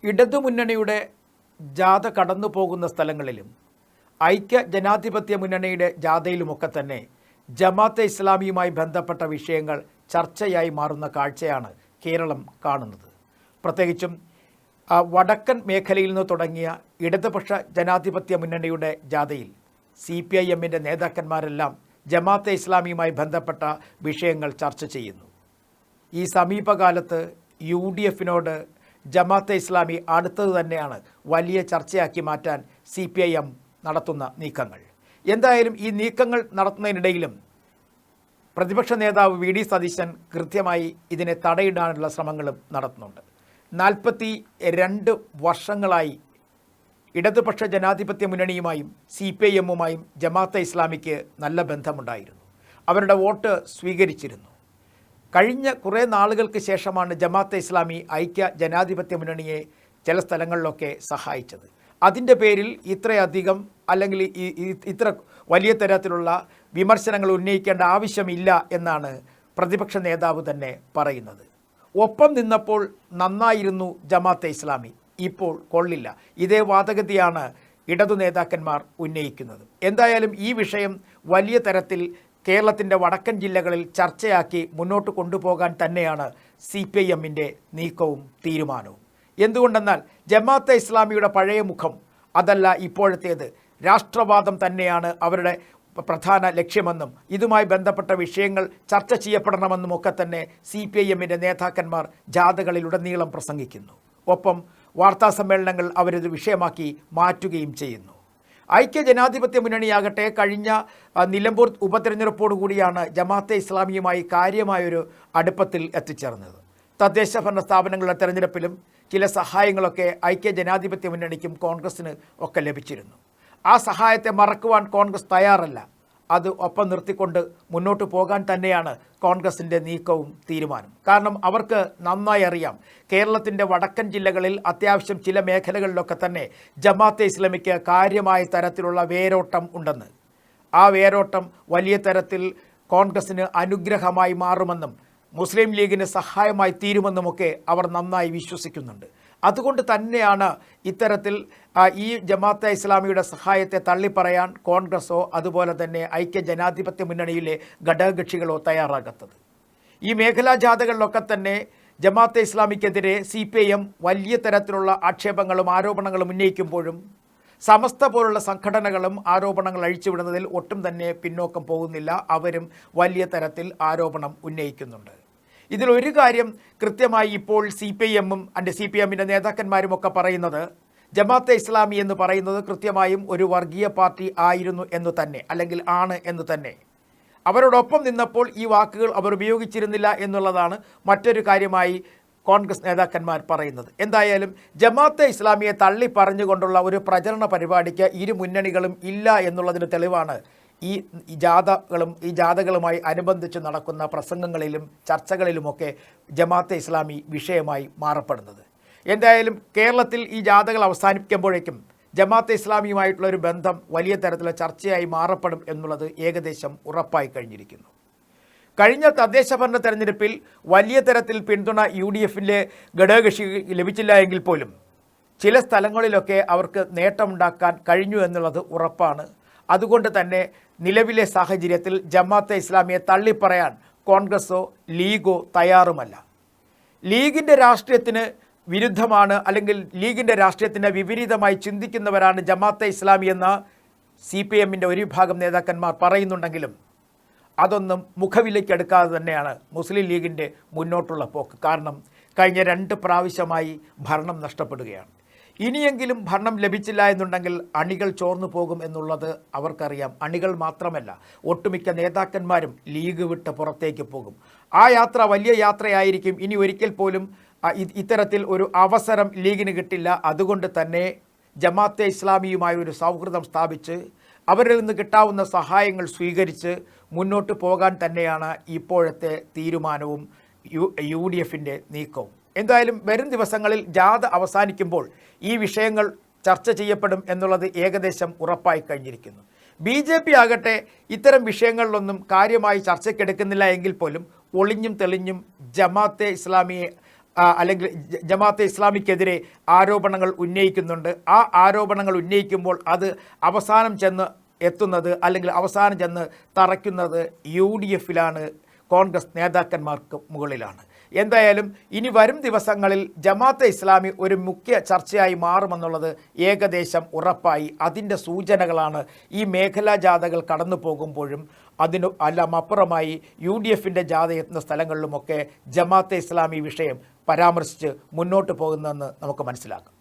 ഇടതുമുന്നണിയുടെ ജാഥ കടന്നു പോകുന്ന സ്ഥലങ്ങളിലും ഐക്യ ജനാധിപത്യ മുന്നണിയുടെ ജാഥയിലുമൊക്കെ തന്നെ ജമാഅത്തെ ഇസ്ലാമിയുമായി ബന്ധപ്പെട്ട വിഷയങ്ങൾ ചർച്ചയായി മാറുന്ന കാഴ്ചയാണ് കേരളം കാണുന്നത്. പ്രത്യേകിച്ചും വടക്കൻ മേഖലയിൽ നിന്ന് തുടങ്ങിയ ഇടതുപക്ഷ ജനാധിപത്യ മുന്നണിയുടെ ജാഥയിൽ CPIMൻ്റെ നേതാക്കന്മാരെല്ലാം ജമാഅത്തെ ഇസ്ലാമിയുമായി ബന്ധപ്പെട്ട വിഷയങ്ങൾ ചർച്ച ചെയ്യുന്നു. ഈ സമീപകാലത്ത് UDFനോട് ജമാഅത്തെ ഇസ്ലാമി അടുത്തത് തന്നെയാണ് വലിയ ചർച്ചയാക്കി മാറ്റാൻ CPIM നടത്തുന്ന നീക്കങ്ങൾ. എന്തായാലും ഈ നീക്കങ്ങൾ നടത്തുന്നതിനിടയിലും പ്രതിപക്ഷ നേതാവ് VD സതീശൻ കൃത്യമായി ഇതിനെ തടയിടാനുള്ള ശ്രമങ്ങളും നടത്തുന്നുണ്ട്. 42 വർഷങ്ങളായി ഇടതുപക്ഷ ജനാധിപത്യ മുന്നണിയുമായും CPIMുമായും ജമാഅത്തെ ഇസ്ലാമിക്ക് നല്ല ബന്ധമുണ്ടായിരുന്നു. അവരുടെ വോട്ട് സ്വീകരിച്ചിരുന്നു. കഴിഞ്ഞ കുറേ നാളുകൾക്ക് ശേഷമാണ് ജമാഅത്തെ ഇസ്ലാമി ഐക്യ ജനാധിപത്യ മുന്നണിയെ ചില സ്ഥലങ്ങളിലൊക്കെ സഹായിച്ചത്. അതിൻ്റെ പേരിൽ ഇത്രയധികം അല്ലെങ്കിൽ ഇത്ര വലിയ തരത്തിലുള്ള വിമർശനങ്ങൾ ഉന്നയിക്കേണ്ട ആവശ്യമില്ല എന്നാണ് പ്രതിപക്ഷ നേതാവ് തന്നെ പറയുന്നത്. ഒപ്പം നിന്നപ്പോൾ നന്നായിരുന്നു ജമാഅത്തെ ഇസ്ലാമി, ഇപ്പോൾ കൊള്ളില്ല. ഇതേ വാദഗതിയാണ് ഇടതു നേതാക്കന്മാർ ഉന്നയിക്കുന്നത്. എന്തായാലും ഈ വിഷയം വലിയ തരത്തിൽ കേരളത്തിൻ്റെ വടക്കൻ ജില്ലകളിൽ ചർച്ചയാക്കി മുന്നോട്ട് കൊണ്ടുപോകാൻ തന്നെയാണ് CPIMൻ്റെ നീക്കവും തീരുമാനവും. എന്തുകൊണ്ടെന്നാൽ ജമാഅത്തെ ഇസ്ലാമിയുടെ പഴയ മുഖം അതല്ല ഇപ്പോഴത്തേത്. രാഷ്ട്രവാദം തന്നെയാണ് അവരുടെ പ്രധാന ലക്ഷ്യമെന്നും ഇതുമായി ബന്ധപ്പെട്ട വിഷയങ്ങൾ ചർച്ച ചെയ്യപ്പെടണമെന്നുമൊക്കെ തന്നെ CPIMൻ്റെ നേതാക്കന്മാർ ജാഥകളിലുടനീളം പ്രസംഗിക്കുന്നു. ഒപ്പം വാർത്താസമ്മേളനങ്ങൾ അവരിത് വിഷയമാക്കി മാറ്റുകയും ചെയ്യുന്നു. ഐക്യ ജനാധിപത്യ മുന്നണിയാകട്ടെ കഴിഞ്ഞ നിലമ്പൂർ ഉപതെരഞ്ഞെടുപ്പോടുകൂടിയാണ് ജമാഅത്തെ ഇസ്ലാമിയുമായി കാര്യമായൊരു അടുപ്പത്തിൽ എത്തിച്ചേർന്നത്. തദ്ദേശ ഭരണ സ്ഥാപനങ്ങളുടെ തെരഞ്ഞെടുപ്പിലും ചില സഹായങ്ങളൊക്കെ ഐക്യ ജനാധിപത്യ മുന്നണിക്കും കോൺഗ്രസിന് ഒക്കെ ലഭിച്ചിരുന്നു. ആ സഹായത്തെ മറക്കുവാൻ കോൺഗ്രസ് തയ്യാറല്ല. അത് ഒപ്പം നിർത്തിക്കൊണ്ട് മുന്നോട്ട് പോകാൻ തന്നെയാണ് കോൺഗ്രസിൻ്റെ നീക്കവും തീരുമാനം. കാരണം അവർക്ക് നന്നായി അറിയാം കേരളത്തിൻ്റെ വടക്കൻ ജില്ലകളിൽ അത്യാവശ്യം ചില മേഖലകളിലൊക്കെ തന്നെ ജമാഅത്തെ ഇസ്ലാമിക്ക് കാര്യമായ തരത്തിലുള്ള വേരോട്ടം ഉണ്ടെന്ന്. ആ വേരോട്ടം വലിയ തരത്തിൽ കോൺഗ്രസിന് അനുഗ്രഹമായി മാറുമെന്നും മുസ്ലിം ലീഗിന് സഹായമായി തീരുമെന്നുമൊക്കെ അവർ നന്നായി വിശ്വസിക്കുന്നുണ്ട്. അതുകൊണ്ട് തന്നെയാണ് ഇത്തരത്തിൽ ഈ ജമാഅത്തെ ഇസ്ലാമിയുടെ സഹായത്തെ തള്ളിപ്പറയാൻ കോൺഗ്രസോ അതുപോലെ തന്നെ ഐക്യ ജനാധിപത്യ മുന്നണിയിലെ ഘടകകക്ഷികളോ തയ്യാറാകാത്തത്. ഈ മേഖലാ ജാഥകളിലൊക്കെ തന്നെ ജമാഅത്തെ ഇസ്ലാമിക്കെതിരെ CPIM വലിയ തരത്തിലുള്ള ആക്ഷേപങ്ങളും ആരോപണങ്ങളും ഉന്നയിക്കുമ്പോഴും സമസ്ത പോലുള്ള സംഘടനകളും ആരോപണങ്ങൾ അഴിച്ചുവിടുന്നതിൽ ഒട്ടും തന്നെ പിന്നോക്കം പോകുന്നില്ല. അവരും വലിയ തരത്തിൽ ആരോപണം ഉന്നയിക്കുന്നുണ്ട്. ഇതിലൊരു കാര്യം കൃത്യമായി ഇപ്പോൾ CPIMും CPIMൻ്റെ നേതാക്കന്മാരുമൊക്കെ പറയുന്നത് ജമാഅത്തെ ഇസ്ലാമി എന്ന് പറയുന്നത് കൃത്യമായും ഒരു വർഗീയ പാർട്ടി ആയിരുന്നു എന്ന് തന്നെ, അല്ലെങ്കിൽ ആണ് എന്ന് തന്നെ. അവരോടൊപ്പം നിന്നപ്പോൾ ഈ വാക്കുകൾ അവർ ഉപയോഗിച്ചിരുന്നില്ല എന്നുള്ളതാണ് മറ്റൊരു കാര്യമായി കോൺഗ്രസ് നേതാക്കന്മാർ പറയുന്നത്. എന്തായാലും ജമാഅത്തെ ഇസ്ലാമിയെ തള്ളി പറഞ്ഞുകൊണ്ടുള്ള ഒരു പ്രചരണ പരിപാടിക്ക് ഇരു മുന്നണികളും ഇല്ല എന്നുള്ളതിന് തെളിവാണ് ഈ ജാഥകളുമായി അനുബന്ധിച്ച് നടക്കുന്ന പ്രസംഗങ്ങളിലും ചർച്ചകളിലുമൊക്കെ ജമാഅത്തെ ഇസ്ലാമി വിഷയമായി മാറപ്പെടുന്നത്. എന്തായാലും കേരളത്തിൽ ഈ ജാഥകൾ അവസാനിപ്പിക്കുമ്പോഴേക്കും ജമാഅത്തെ ഇസ്ലാമിയുമായിട്ടുള്ള ഒരു ബന്ധം വലിയ തരത്തിലുള്ള ചർച്ചയായി മാറപ്പെടും എന്നുള്ളത് ഏകദേശം ഉറപ്പായി കഴിഞ്ഞിരിക്കുന്നു. കഴിഞ്ഞ തദ്ദേശ ഭരണ തെരഞ്ഞെടുപ്പിൽ വലിയ തരത്തിൽ പിന്തുണ UDFൻ്റെ ഘടകകക്ഷി ലഭിച്ചില്ല എങ്കിൽ പോലും ചില സ്ഥലങ്ങളിലൊക്കെ അവർക്ക് നേട്ടമുണ്ടാക്കാൻ കഴിഞ്ഞു എന്നുള്ളത് ഉറപ്പാണ്. അതുകൊണ്ട് തന്നെ നിലവിലെ സാഹചര്യത്തിൽ ജമാഅത്തെ ഇസ്ലാമിയെ തള്ളിപ്പറയാൻ കോൺഗ്രസോ ലീഗോ തയ്യാറുമല്ല. ലീഗിൻ്റെ രാഷ്ട്രീയത്തിന് വിരുദ്ധമാണ്, അല്ലെങ്കിൽ ലീഗിൻ്റെ രാഷ്ട്രീയത്തിന് വിപരീതമായി ചിന്തിക്കുന്നവരാണ് ജമാഅത്തെ ഇസ്ലാമി എന്ന് CPIMൻ്റെ ഒരു വിഭാഗം നേതാക്കന്മാർ പറയുന്നുണ്ടെങ്കിലും അതൊന്നും മുഖവിലയ്ക്കെടുക്കാതെ തന്നെയാണ് മുസ്ലിം ലീഗിൻ്റെ മുന്നോട്ടുള്ള പോക്ക്. കാരണം കഴിഞ്ഞ 2 പ്രാവശ്യമായി ഭരണം നഷ്ടപ്പെടുകയാണ്. ഇനിയെങ്കിലും ഭരണം ലഭിച്ചില്ല എന്നുണ്ടെങ്കിൽ അണികൾ ചോർന്നു പോകും എന്നുള്ളത് അവർക്കറിയാം. അണികൾ മാത്രമല്ല, ഒട്ടുമിക്ക നേതാക്കന്മാരും ലീഗ് വിട്ട് പുറത്തേക്ക് പോകും. ആ യാത്ര വലിയ യാത്രയായിരിക്കും. ഇനി ഒരിക്കൽ പോലും ഇത്തരത്തിൽ ഒരു അവസരം ലീഗിന് കിട്ടില്ല. അതുകൊണ്ട് തന്നെ ജമാഅത്തെ ഇസ്ലാമിയുമായി ഒരു സൗഹൃദം സ്ഥാപിച്ച് അവരിൽ നിന്ന് കിട്ടാവുന്ന സഹായങ്ങൾ സ്വീകരിച്ച് മുന്നോട്ട് പോകാൻ തന്നെയാണ് ഇപ്പോഴത്തെ തീരുമാനവും UDFൻ്റെ നീക്കവും. എന്തായാലും വരും ദിവസങ്ങളിൽ ജാഥ അവസാനിക്കുമ്പോൾ ഈ വിഷയങ്ങൾ ചർച്ച ചെയ്യപ്പെടും എന്നുള്ളത് ഏകദേശം ഉറപ്പായി കഴിഞ്ഞിരിക്കുന്നു. BJP ആകട്ടെ ഇത്തരം വിഷയങ്ങളിലൊന്നും കാര്യമായി ചർച്ചയ്ക്കെടുക്കുന്നില്ല എങ്കിൽ പോലും ഒളിഞ്ഞും തെളിഞ്ഞും ജമാഅത്തെ ഇസ്ലാമിയെ അല്ലെങ്കിൽ ജമാഅത്തെ ഇസ്ലാമിക്കെതിരെ ആരോപണങ്ങൾ ഉന്നയിക്കുന്നുണ്ട്. ആ ആരോപണങ്ങൾ ഉന്നയിക്കുമ്പോൾ അത് അവസാനം ചെന്ന് എത്തുന്നത് അല്ലെങ്കിൽ അവസാനം ചെന്ന് തറയ്ക്കുന്നത് UDFിലാണ്, കോൺഗ്രസ് നേതാക്കന്മാർക്ക് മുകളിലാണ്. എന്തായാലും ഇനി വരും ദിവസങ്ങളിൽ ജമാഅത്തെ ഇസ്ലാമി ഒരു മുഖ്യ ചർച്ചയായി മാറുമെന്നുള്ളത് ഏകദേശം ഉറപ്പായി. അതിൻ്റെ സൂചനകളാണ് ഈ മേഖലാ ജാഥകൾ കടന്നു പോകുമ്പോഴും അതിനു എല്ലാം അപ്പുറമായി UDFിൻ്റെ ജാഥ എത്തുന്ന സ്ഥലങ്ങളിലുമൊക്കെ ജമാഅത്തെ ഇസ്ലാമി വിഷയം പരാമർശിച്ച് മുന്നോട്ട് പോകുന്നതെന്ന് നമുക്ക് മനസ്സിലാക്കാം.